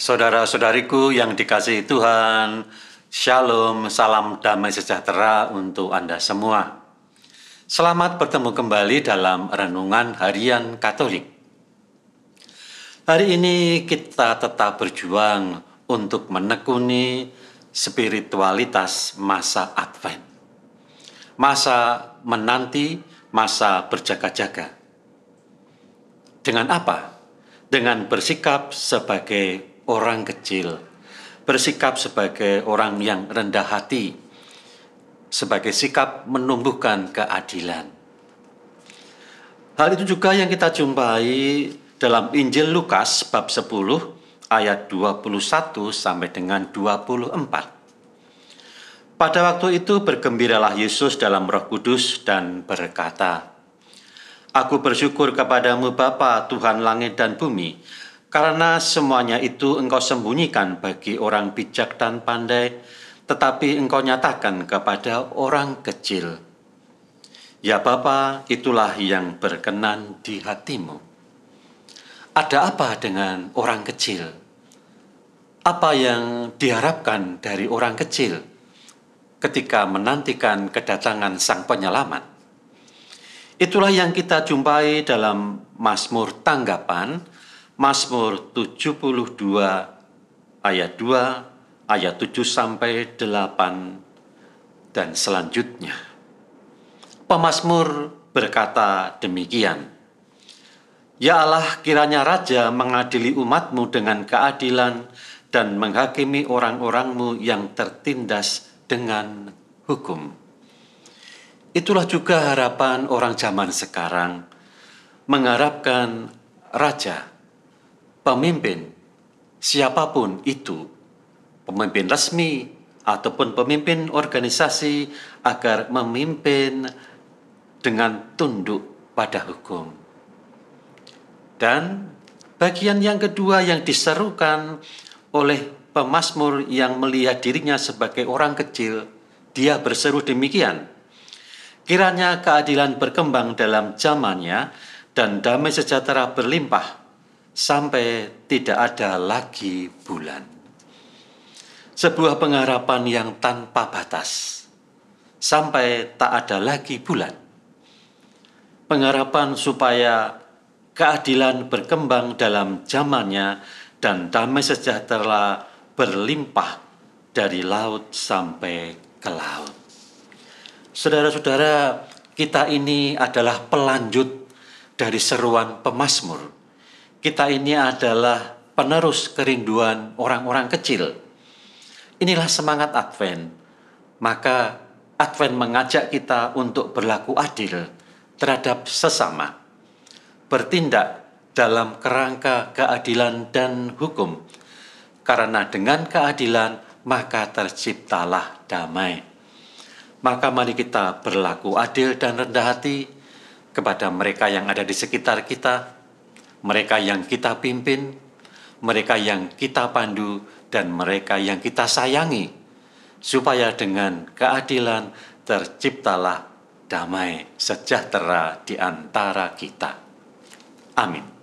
Saudara-saudariku yang dikasihi Tuhan, Shalom, salam damai sejahtera untuk Anda semua. Selamat bertemu kembali dalam Renungan Harian Katolik. Hari ini kita tetap berjuang untuk menekuni spiritualitas masa Advent. Masa menanti, masa berjaga-jaga. Dengan apa? Dengan bersikap sebagai orang kecil, bersikap sebagai orang yang rendah hati, sebagai sikap menumbuhkan keadilan. Hal itu juga yang kita jumpai dalam Injil Lukas bab 10 ayat 21 sampai dengan 24. Pada waktu itu bergembiralah Yesus dalam Roh Kudus dan berkata, "Aku bersyukur kepadamu Bapa, Tuhan langit dan bumi, karena semuanya itu Engkau sembunyikan bagi orang bijak dan pandai, tetapi Engkau nyatakan kepada orang kecil. Ya Bapa, itulah yang berkenan di hatimu." Ada apa dengan orang kecil? Apa yang diharapkan dari orang kecil ketika menantikan kedatangan Sang Penyelamat? Itulah yang kita jumpai dalam Mazmur Tanggapan, Mazmur 72 ayat 2, ayat 7 sampai 8 dan selanjutnya. Pemazmur berkata demikian, "Ya Allah, kiranya Raja mengadili umat-Mu dengan keadilan dan menghakimi orang-orang-Mu yang tertindas dengan hukum." Itulah juga harapan orang zaman sekarang, mengharapkan Raja, pemimpin, siapapun itu, pemimpin resmi ataupun pemimpin organisasi, agar memimpin dengan tunduk pada hukum. Dan bagian yang kedua yang diserukan oleh pemazmur yang melihat dirinya sebagai orang kecil, dia berseru demikian, "Kiranya keadilan berkembang dalam zamannya dan damai sejahtera berlimpah sampai tidak ada lagi bulan." Sebuah pengharapan yang tanpa batas, sampai tak ada lagi bulan. Pengharapan supaya keadilan berkembang dalam zamannya dan damai sejahtera berlimpah dari laut sampai ke laut. Saudara-saudara, kita ini adalah pelanjut dari seruan pemazmur. Kita ini adalah penerus kerinduan orang-orang kecil. Inilah semangat Advent. Maka Advent mengajak kita untuk berlaku adil terhadap sesama, bertindak dalam kerangka keadilan dan hukum. Karena dengan keadilan maka terciptalah damai. Maka mari kita berlaku adil dan rendah hati kepada mereka yang ada di sekitar kita, mereka yang kita pimpin, mereka yang kita pandu, dan mereka yang kita sayangi, supaya dengan keadilan terciptalah damai sejahtera di antara kita. Amin.